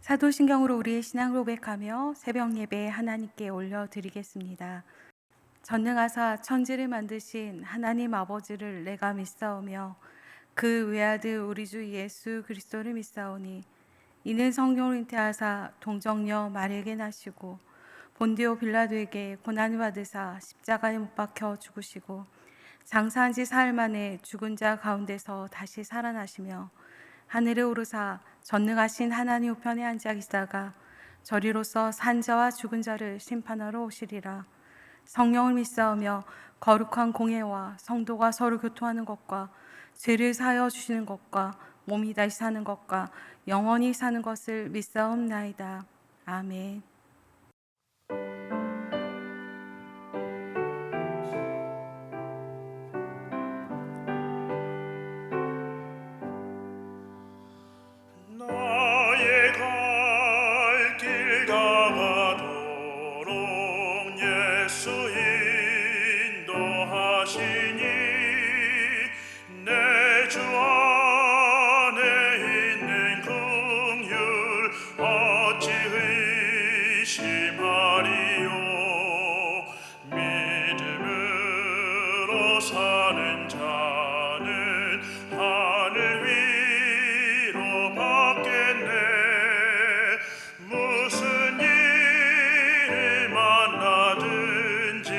사도신경으로 우리의 신앙 고백하며 새벽 예배 하나님께 올려드리겠습니다. 전능하사 천지를 만드신 하나님 아버지를 내가 믿사오며 그 외아들 우리 주 예수 그리스도를 믿사오니 이는 성령을 잉태하사 동정녀 마리에게 나시고 본디오 빌라도에게 고난을 받으사 십자가에 못 박혀 죽으시고 장사한 지 사흘 만에 죽은 자 가운데서 다시 살아나시며 하늘에 오르사 전능하신 하나님 우편에 앉아 계시다가 저리로서 산자와 죽은 자를 심판하러 오시리라. 성령을 믿사오며 거룩한 공회와 성도가 서로 교통하는 것과 죄를 사하여 주시는 것과 몸이 다시 사는 것과 영원히 사는 것을 믿사옵나이다. 아멘. 나의 갈 길 가가도록 예수 인도하시니 내 주 안에 있는 긍휼 어찌 의심하리요. 믿음으로 사는 자는 하늘 위로 받겠네. 무슨 일을 만나든지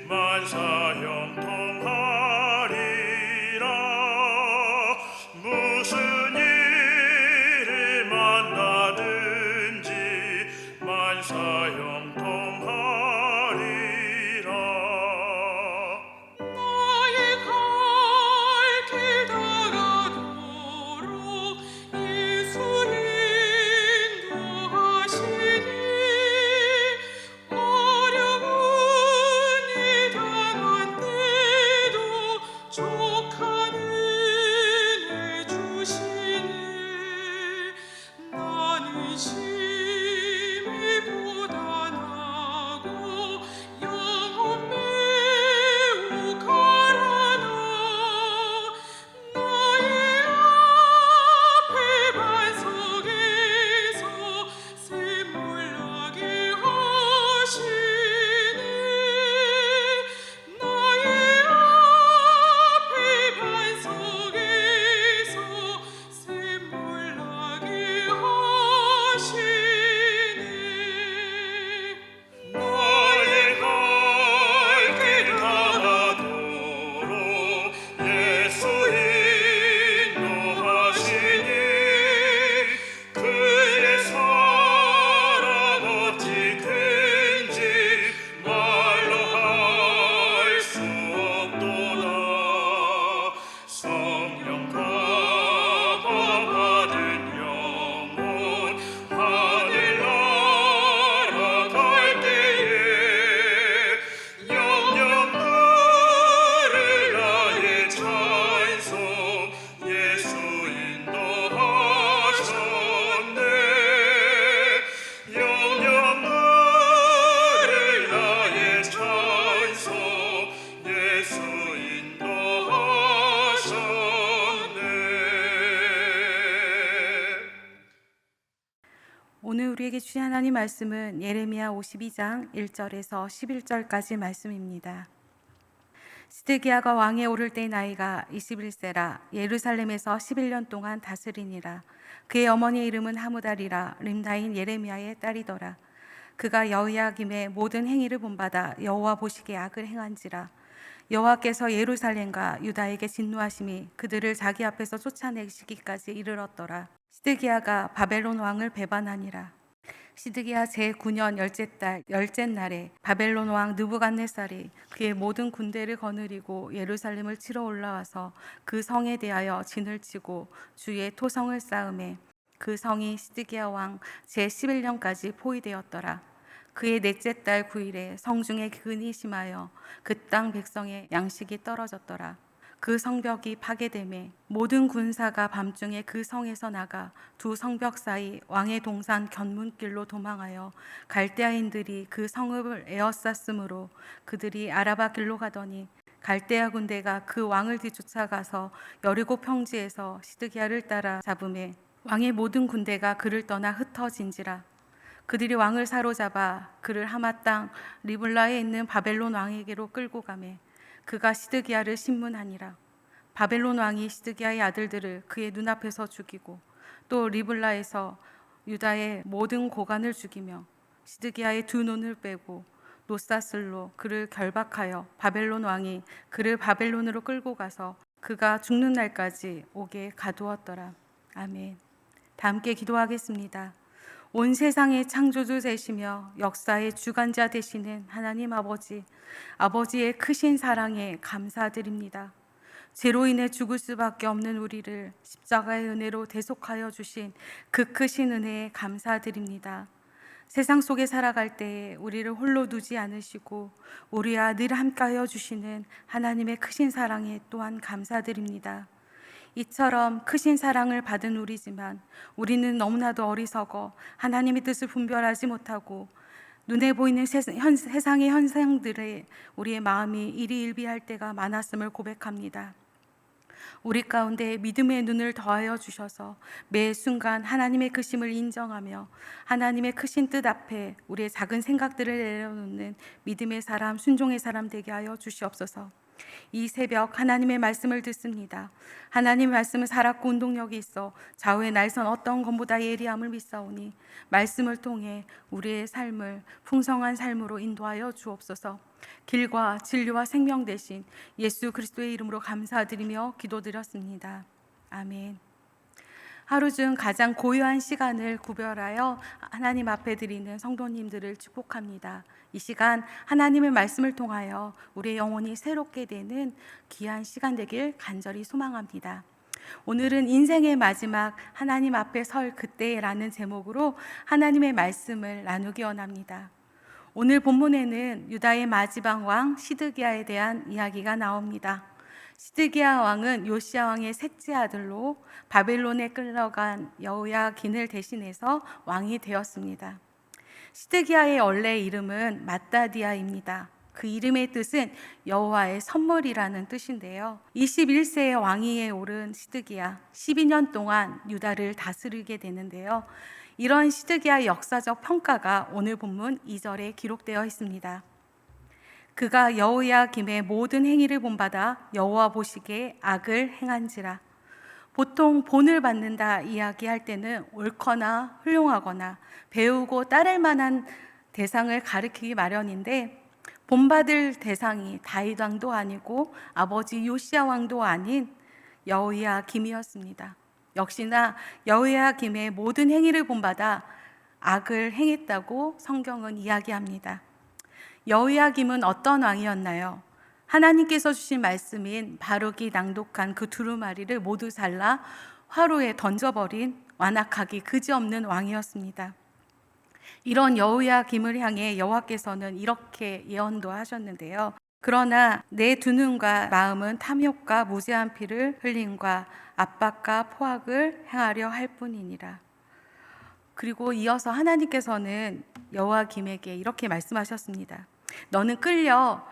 만사형통하리라. 무슨 일을 만나든지 만사형통하리라. 나의 갈 길 다가도록 예수 인도하시니 어려운 일 당한 때도 족한 은혜 주시니 나는 심히 고단하고 영혼 매우 가라나. 나의 앞에 반석에서 샘물 나게 하시니 나의 앞에 반석에서 샘물 나게 하시니 나의 갈 길 가가도록 예수 인도하시니 그의 사랑 어찌 큰지 말로 할 수 없도다. 성령 감화 받은 영혼 하늘 날아갈 때에 영영 들을 나의 찬송 예수 인도하셨네. 영영 들을 나의 찬송 예수 인도하셨네. 오늘 우리에게 주신 하나님 말씀은 예레미야 52장 1절에서 11절까지 말씀입니다. 시드기야가 왕에 오를 때 나이가 21세라. 예루살렘에서 11년 동안 다스리니라. 그의 어머니의 이름은 하무달이라. 림다인 예레미야의 딸이더라. 그가 여호야김의 모든 행위를 본받아 여호와 보시기에 악을 행한지라. 여호와께서 예루살렘과 유다에게 진노하심이 그들을 자기 앞에서 쫓아내시기까지 이르렀더라. 시드기야가 바벨론 왕을 배반하니라. 시드기야 제9년 열째 달 열째 날에 바벨론 왕 느부갓네살이 그의 모든 군대를 거느리고 예루살렘을 치러 올라와서 그 성에 대하여 진을 치고 주의 토성을 쌓음에 그 성이 시드기야 왕 제11년까지 포위되었더라. 그의 넷째 달 9일에 성중에 근이 심하여 그 땅 백성의 양식이 떨어졌더라. 그 성벽이 파괴되매 모든 군사가 밤중에 그 성에서 나가 두 성벽 사이 왕의 동산 견문길로 도망하여 갈대아인들이 그 성읍을 에워쌌으므로 그들이 아라바 길로 가더니 갈대아 군대가 그 왕을 뒤쫓아가서 여리고 평지에서 시드기야를 따라 잡음에 왕의 모든 군대가 그를 떠나 흩어진지라. 그들이 왕을 사로잡아 그를 하마 땅 리블라에 있는 바벨론 왕에게로 끌고 가매 그가 시드기야를 신문하니라. 바벨론 왕이 시드기야의 아들들을 그의 눈앞에서 죽이고 또 리블라에서 유다의 모든 고관을 죽이며 시드기야의 두 눈을 빼고 노사슬로 그를 결박하여 바벨론 왕이 그를 바벨론으로 끌고 가서 그가 죽는 날까지 옥에 가두었더라. 아멘. 다 함께 기도하겠습니다. 온 세상의 창조주 되시며 역사의 주관자 되시는 하나님 아버지, 아버지의 크신 사랑에 감사드립니다. 죄로 인해 죽을 수밖에 없는 우리를 십자가의 은혜로 대속하여 주신 그 크신 은혜에 감사드립니다. 세상 속에 살아갈 때에 우리를 홀로 두지 않으시고 우리와 늘 함께하여 주시는 하나님의 크신 사랑에 또한 감사드립니다. 이처럼 크신 사랑을 받은 우리지만 우리는 너무나도 어리석어 하나님의 뜻을 분별하지 못하고 눈에 보이는 세상의 현상들에 우리의 마음이 일희일비할 때가 많았음을 고백합니다. 우리 가운데 믿음의 눈을 더하여 주셔서 매 순간 하나님의 크심을 인정하며 하나님의 크신 뜻 앞에 우리의 작은 생각들을 내려놓는 믿음의 사람, 순종의 사람 되게 하여 주시옵소서. 이 새벽 하나님의 말씀을 듣습니다. 하나님의 말씀은 살았고 운동력이 있어 좌우의 날선 어떤 것보다 예리함을 믿사오니 말씀을 통해 우리의 삶을 풍성한 삶으로 인도하여 주옵소서. 길과 진리와 생명 되신 예수 그리스도의 이름으로 감사드리며 기도드렸습니다. 아멘. 하루 중 가장 고요한 시간을 구별하여 하나님 앞에 드리는 성도님들을 축복합니다. 이 시간 하나님의 말씀을 통하여 우리의 영혼이 새롭게 되는 귀한 시간 되길 간절히 소망합니다. 오늘은 인생의 마지막 하나님 앞에 설 그때라는 제목으로 하나님의 말씀을 나누기 원합니다. 오늘 본문에는 유다의 마지막 왕 시드기야에 대한 이야기가 나옵니다. 시드기야 왕은 요시야 왕의 셋째 아들로 바벨론에 끌려간 여호야긴을 대신해서 왕이 되었습니다. 시드기야의 원래 이름은 마따디아입니다. 그 이름의 뜻은 여호와의 선물이라는 뜻인데요. 21세의 왕위에 오른 시드기야 12년 동안 유다를 다스리게 되는데요. 이런 시드기야의 역사적 평가가 오늘 본문 2절에 기록되어 있습니다. 그가 여호야김의 모든 행위를 본받아 여호와 보시기에 악을 행한지라. 보통 본을 받는다 이야기할 때는 옳거나 훌륭하거나 배우고 따를 만한 대상을 가리키기 마련인데 본받을 대상이 다윗 왕도 아니고 아버지 요시야 왕도 아닌 여호야김이었습니다. 역시나 여호야김의 모든 행위를 본받아 악을 행했다고 성경은 이야기합니다. 여호야김은 어떤 왕이었나요? 하나님께서 주신 말씀인 바룩이 낭독한 그 두루마리를 모두 잘라 화로에 던져버린 완악하기 그지없는 왕이었습니다. 이런 여호야김을 향해 여호와께서는 이렇게 예언도 하셨는데요. 그러나 내 두 눈과 마음은 탐욕과 무죄한 피를 흘림과 압박과 포악을 행하려 할 뿐이니라. 그리고 이어서 하나님께서는 여호야김에게 이렇게 말씀하셨습니다. 너는 끌려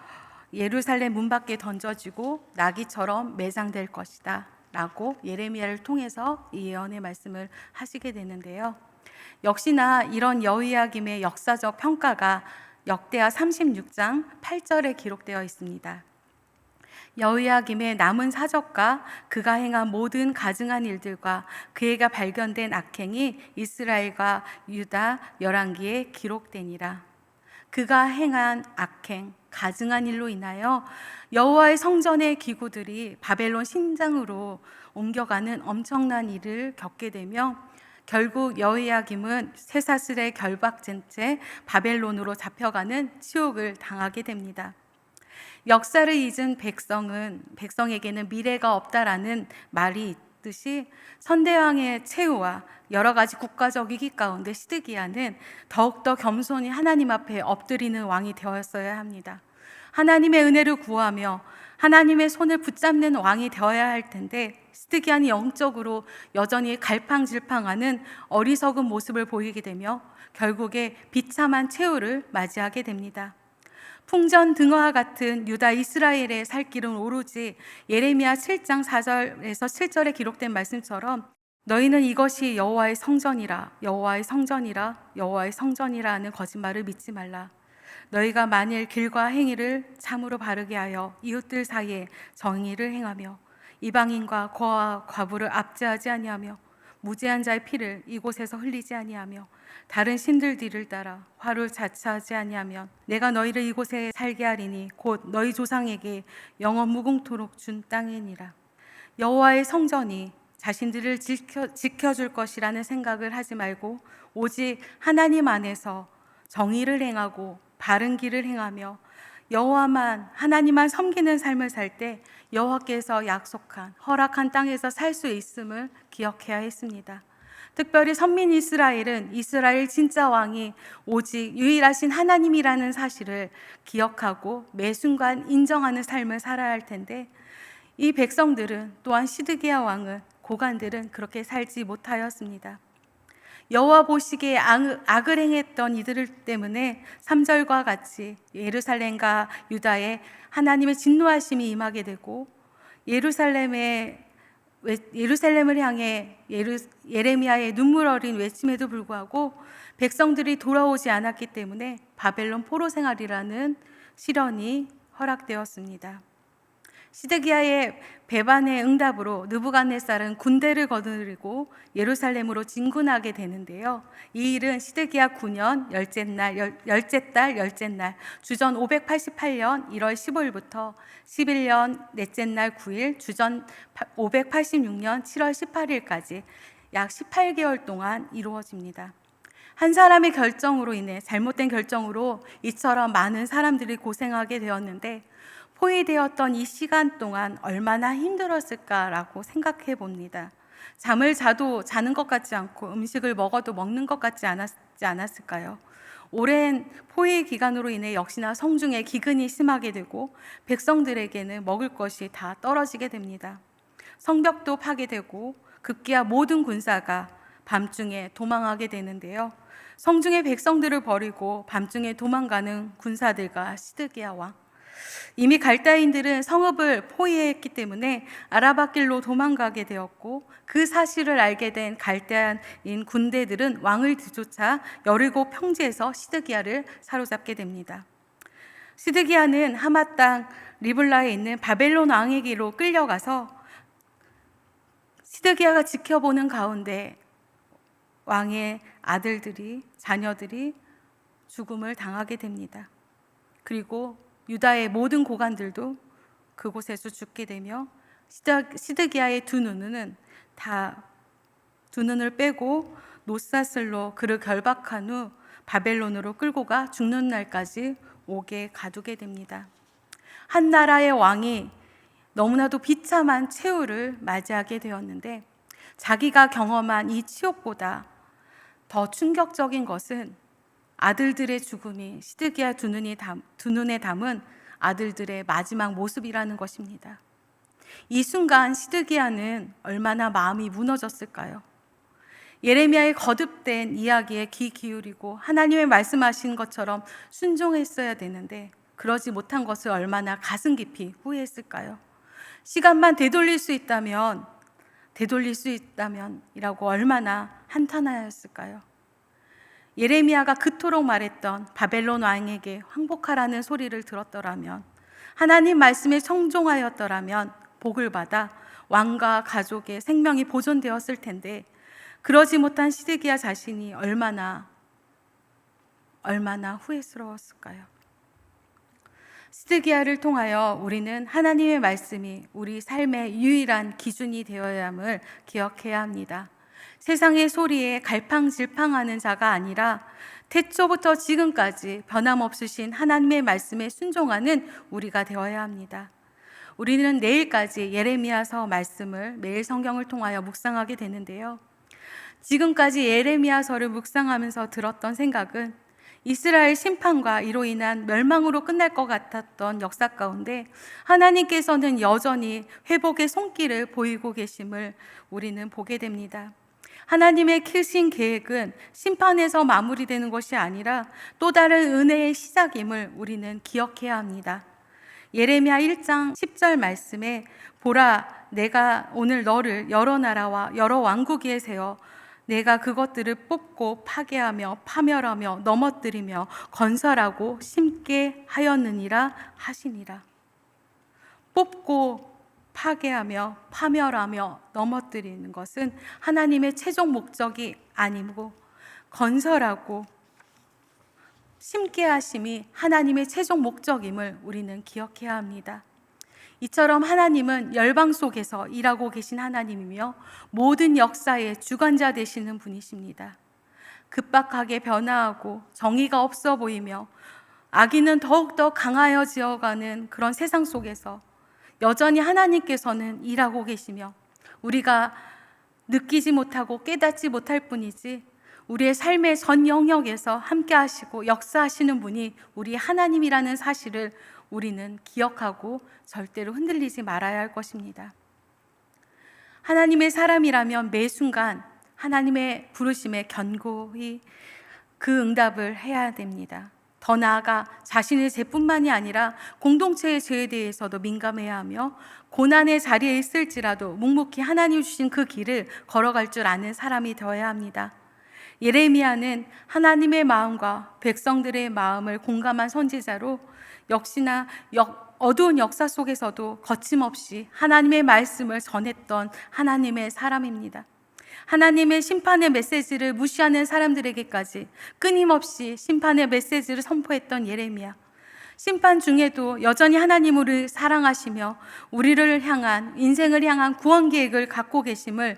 예루살렘 문 밖에 던져지고 나귀처럼 매장될 것이다 라고 예레미야를 통해서 이 예언의 말씀을 하시게 되는데요. 역시나 이런 여호야김의 역사적 평가가 역대하 36장 8절에 기록되어 있습니다. 여호야김의 남은 사적과 그가 행한 모든 가증한 일들과 그에게 발견된 악행이 이스라엘과 유다 열왕기에 기록되니라. 그가 행한 악행, 가증한 일로 인하여 여호와의 성전의 기구들이 바벨론 신장으로 옮겨가는 엄청난 일을 겪게 되며 결국 여호야김은 쇠사슬에 결박된 채 바벨론으로 잡혀가는 치욕을 당하게 됩니다. 역사를 잊은 백성에게는 미래가 없다라는 말이 있듯이 선대왕의 최후와 여러 가지 국가적 위기 가운데 시드기야는 더욱더 겸손히 하나님 앞에 엎드리는 왕이 되었어야 합니다. 하나님의 은혜를 구하며 하나님의 손을 붙잡는 왕이 되어야 할 텐데 시드기야는 영적으로 여전히 갈팡질팡하는 어리석은 모습을 보이게 되며 결국에 비참한 최후를 맞이하게 됩니다. 풍전등화와 같은 유다 이스라엘의 살 길은 오로지 예레미야 7장 4절에서 7절에 기록된 말씀처럼 너희는 이것이 여호와의 성전이라 여호와의 성전이라 여호와의 성전이라 하는 거짓말을 믿지 말라. 너희가 만일 길과 행위를 참으로 바르게 하여 이웃들 사이에 정의를 행하며 이방인과 고아와 과부를 압제하지 아니하며 무죄한 자의 피를 이곳에서 흘리지 아니하며 다른 신들 뒤를 따라 화를 자처하지 아니하면 내가 너희를 이곳에 살게 하리니 곧 너희 조상에게 영원 무궁토록 준 땅이니라. 여호와의 성전이 자신들을 지켜줄 것이라는 생각을 하지 말고 오직 하나님 안에서 정의를 행하고 바른 길을 행하며 여호와만 하나님만 섬기는 삶을 살 때 여호와께서 약속한 허락한 땅에서 살 수 있음을 기억해야 했습니다. 특별히 선민 이스라엘은 이스라엘 진짜 왕이 오직 유일하신 하나님이라는 사실을 기억하고 매 순간 인정하는 삶을 살아야 할 텐데 이 백성들은 또한 시드기야 왕은 고관들은 그렇게 살지 못하였습니다. 여호와 보시기에 악을 행했던 이들 때문에 3절과 같이 예루살렘과 유다에 하나님의 진노하심이 임하게 되고 예루살렘을 향해 예레미야의 눈물 어린 외침에도 불구하고 백성들이 돌아오지 않았기 때문에 바벨론 포로 생활이라는 시련이 허락되었습니다. 시드기야의 배반의 응답으로 느부갓네살은 군대를 거느리고 예루살렘으로 진군하게 되는데요. 이 일은 시드기야 9년 열째 날 주전 588년 1월 15일부터 11년 넷째 날 9일 주전 586년 7월 18일까지 약 18개월 동안 이루어집니다. 한 사람의 결정으로 인해 잘못된 결정으로 이처럼 많은 사람들이 고생하게 되었는데 포위되었던 이 시간 동안 얼마나 힘들었을까라고 생각해 봅니다. 잠을 자도 자는 것 같지 않고 음식을 먹어도 먹는 것 같지 않았을까요? 오랜 포위 기간으로 인해 역시나 성중에 기근이 심하게 되고 백성들에게는 먹을 것이 다 떨어지게 됩니다. 성벽도 파괴되고 급기야 모든 군사가 밤중에 도망하게 되는데요. 성중의 백성들을 버리고 밤중에 도망가는 군사들과 시드기야 왕, 이미 갈대아인들은 성읍을 포위했기 때문에 아라바 길로 도망가게 되었고 그 사실을 알게 된 갈대아인 군대들은 왕을 뒤쫓아 여리고 평지에서 시드기야를 사로잡게 됩니다. 시드기야는 하마 땅 리블라에 있는 바벨론 왕에게로 끌려가서 시드기야가 지켜보는 가운데 왕의 아들들이 자녀들이 죽음을 당하게 됩니다. 그리고 유다의 모든 고관들도 그곳에서 죽게 되며 시드기야의 두 눈은 두 눈을 빼고 노사슬로 그를 결박한 후 바벨론으로 끌고 가 죽는 날까지 옥에 가두게 됩니다. 한 나라의 왕이 너무나도 비참한 최후를 맞이하게 되었는데 자기가 경험한 이 치욕보다 더 충격적인 것은 아들들의 죽음이 시드기야 두 눈에 담은 아들들의 마지막 모습이라는 것입니다. 이 순간 시드기야는 얼마나 마음이 무너졌을까요? 예레미야의 거듭된 이야기에 귀 기울이고 하나님의 말씀하신 것처럼 순종했어야 되는데 그러지 못한 것을 얼마나 가슴 깊이 후회했을까요? 시간만 되돌릴 수 있다면이라고 얼마나 한탄하였을까요? 예레미야가 그토록 말했던 바벨론 왕에게 항복하라는 소리를 들었더라면, 하나님 말씀에 청종하였더라면 복을 받아 왕과 가족의 생명이 보존되었을 텐데 그러지 못한 시드기야 자신이 얼마나 후회스러웠을까요? 시드기야를 통하여 우리는 하나님의 말씀이 우리 삶의 유일한 기준이 되어야 함을 기억해야 합니다. 세상의 소리에 갈팡질팡하는 자가 아니라 태초부터 지금까지 변함없으신 하나님의 말씀에 순종하는 우리가 되어야 합니다. 우리는 내일까지 예레미야서 말씀을 매일 성경을 통하여 묵상하게 되는데요. 지금까지 예레미야서를 묵상하면서 들었던 생각은 이스라엘 심판과 이로 인한 멸망으로 끝날 것 같았던 역사 가운데 하나님께서는 여전히 회복의 손길을 보이고 계심을 우리는 보게 됩니다. 하나님의 크신 계획은 심판에서 마무리되는 것이 아니라 또 다른 은혜의 시작임을 우리는 기억해야 합니다. 예레미야 1장 10절 말씀에 보라 내가 오늘 너를 여러 나라와 여러 왕국 위에 세워 내가 그것들을 뽑고 파괴하며 파멸하며 넘어뜨리며 건설하고 심게 하였느니라 하시니라. 뽑고 파괴하며 파멸하며 넘어뜨리는 것은 하나님의 최종 목적이 아니고 건설하고 심게 하심이 하나님의 최종 목적임을 우리는 기억해야 합니다. 이처럼 하나님은 열방 속에서 일하고 계신 하나님이며 모든 역사의 주관자 되시는 분이십니다. 급박하게 변화하고 정의가 없어 보이며 악인은 더욱더 강하여지어가는 그런 세상 속에서 여전히 하나님께서는 일하고 계시며 우리가 느끼지 못하고 깨닫지 못할 뿐이지 우리의 삶의 전 영역에서 함께 하시고 역사하시는 분이 우리 하나님이라는 사실을 우리는 기억하고 절대로 흔들리지 말아야 할 것입니다. 하나님의 사람이라면 매 순간 하나님의 부르심에 견고히 그 응답을 해야 됩니다. 더 나아가 자신의 죄뿐만이 아니라 공동체의 죄에 대해서도 민감해야 하며 고난의 자리에 있을지라도 묵묵히 하나님 주신 그 길을 걸어갈 줄 아는 사람이 되어야 합니다. 예레미야는 하나님의 마음과 백성들의 마음을 공감한 선지자로 역시나 어두운 역사 속에서도 거침없이 하나님의 말씀을 전했던 하나님의 사람입니다. 하나님의 심판의 메시지를 무시하는 사람들에게까지 끊임없이 심판의 메시지를 선포했던 예레미야. 심판 중에도 여전히 하나님을 사랑하시며 우리를 향한 인생을 향한 구원 계획을 갖고 계심을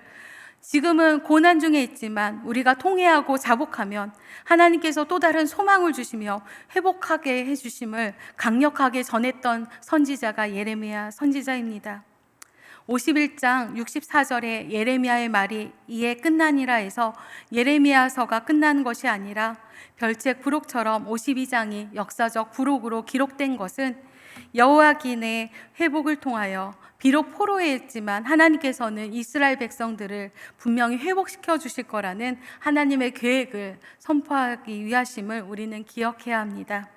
지금은 고난 중에 있지만 우리가 통회하고 자복하면 하나님께서 또 다른 소망을 주시며 회복하게 해주심을 강력하게 전했던 선지자가 예레미야 선지자입니다. 51장 64절에 예레미야의 말이 이에 끝나니라 해서 예레미야서가 끝나는 것이 아니라 별책 부록처럼 52장이 역사적 부록으로 기록된 것은 여호야긴의 회복을 통하여 비록 포로에 있지만 하나님께서는 이스라엘 백성들을 분명히 회복시켜 주실 거라는 하나님의 계획을 선포하기 위하심을 우리는 기억해야 합니다.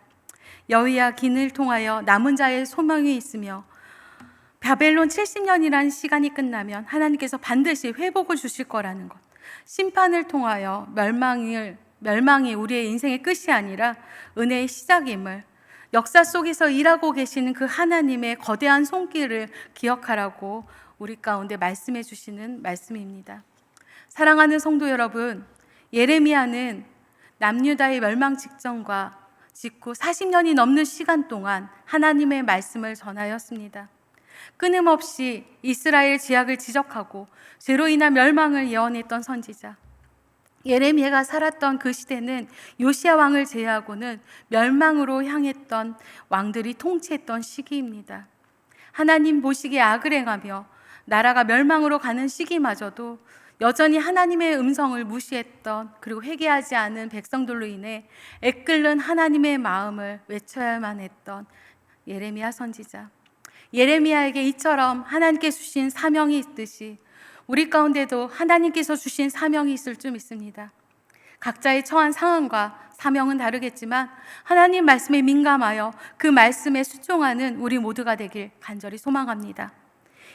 여호야긴을 통하여 남은 자의 소망이 있으며 바벨론 70년이라는 시간이 끝나면 하나님께서 반드시 회복을 주실 거라는 것, 심판을 통하여 멸망이 우리의 인생의 끝이 아니라 은혜의 시작임을, 역사 속에서 일하고 계시는 그 하나님의 거대한 손길을 기억하라고 우리 가운데 말씀해 주시는 말씀입니다. 사랑하는 성도 여러분, 예레미야는 남유다의 멸망 직전과 직후 40년이 넘는 시간 동안 하나님의 말씀을 전하였습니다. 끊임없이 이스라엘 죄악을 지적하고 죄로 인한 멸망을 예언했던 선지자. 예레미야가 살았던 그 시대는 요시야 왕을 제외하고는 멸망으로 향했던 왕들이 통치했던 시기입니다. 하나님 보시기에 악을 행하며 나라가 멸망으로 가는 시기마저도 여전히 하나님의 음성을 무시했던 그리고 회개하지 않은 백성들로 인해 애끓는 하나님의 마음을 외쳐야만 했던 예레미야 선지자. 예레미야에게 이처럼 하나님께 주신 사명이 있듯이 우리 가운데도 하나님께서 주신 사명이 있을 줄 믿습니다. 각자의 처한 상황과 사명은 다르겠지만 하나님 말씀에 민감하여 그 말씀에 순종하는 우리 모두가 되길 간절히 소망합니다.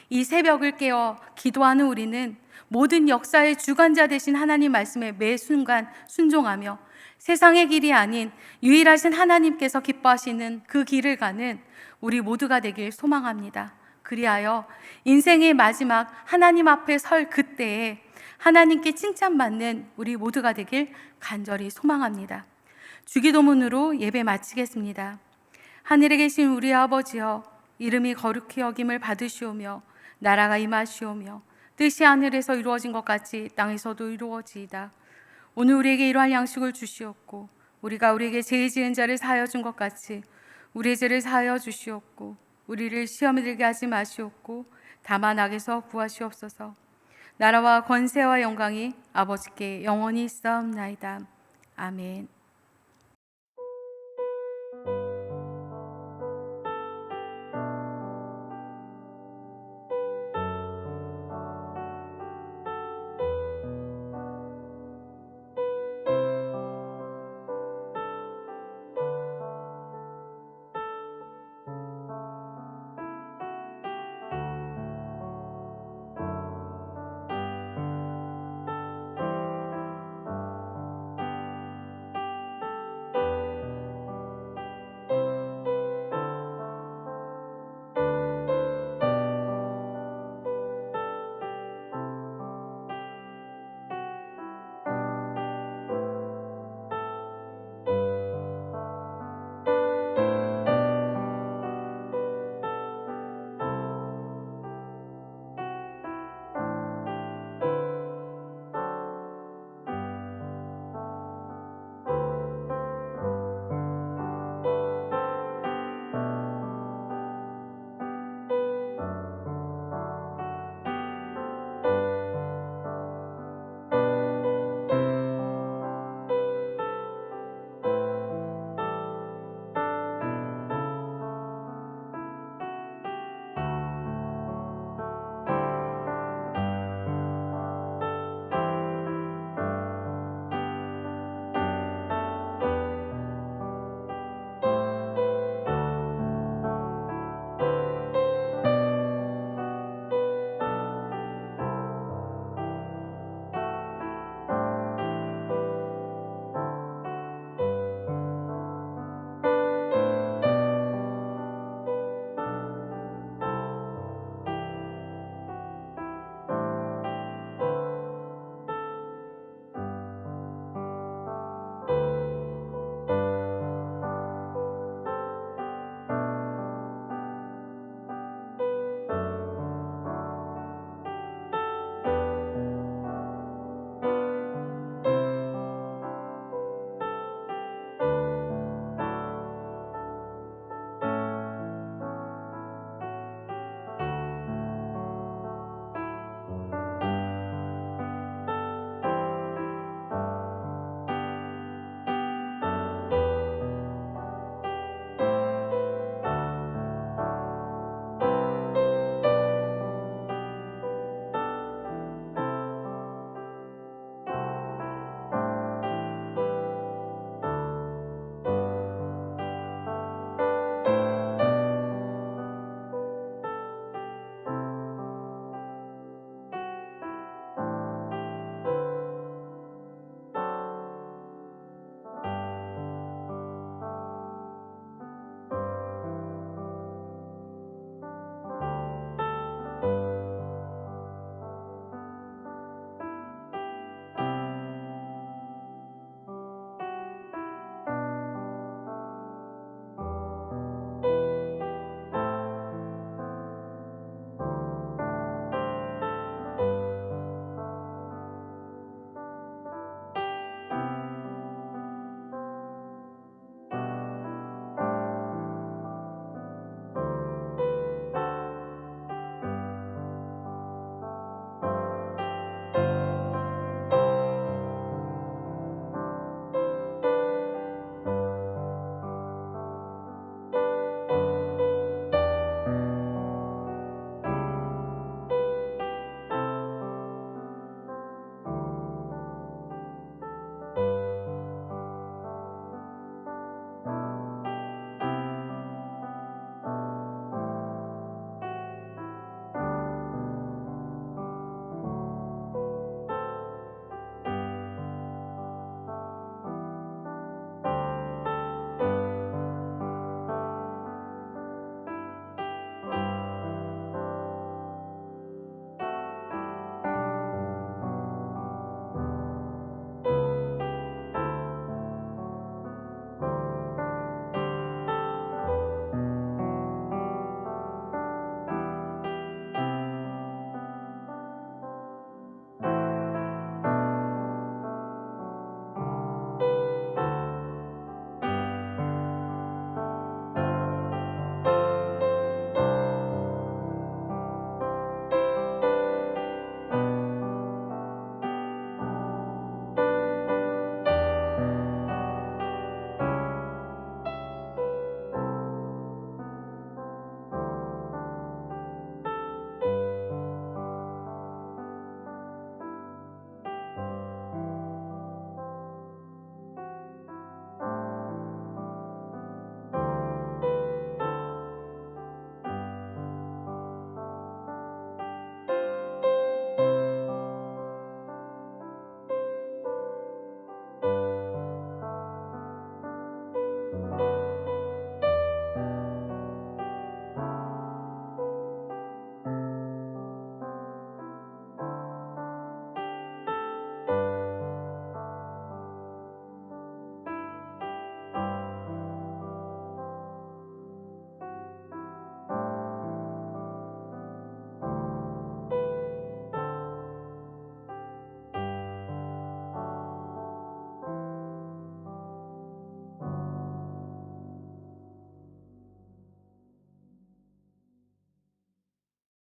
이 새벽을 깨어 기도하는 우리는 모든 역사의 주관자 되신 하나님 말씀에 매 순간 순종하며 세상의 길이 아닌 유일하신 하나님께서 기뻐하시는 그 길을 가는 우리 모두가 되길 소망합니다. 그리하여 인생의 마지막 하나님 앞에 설 그때에 하나님께 칭찬받는 우리 모두가 되길 간절히 소망합니다. 주기도문으로 예배 마치겠습니다. 하늘에 계신 우리 아버지여, 이름이 거룩히 여김을 받으시오며 나라가 임하시오며 뜻이 하늘에서 이루어진 것 같이 땅에서도 이루어지이다. 오늘 우리에게 이러한 양식을 주시옵고 우리가 우리에게 죄 지은 자를 사하여 준 것 같이 우리의 죄를 사하여 주시옵고 우리를 시험에 들게 하지 마시옵고 다만 악에서 구하시옵소서. 나라와 권세와 영광이 아버지께 영원히 있사옵나이다. 아멘.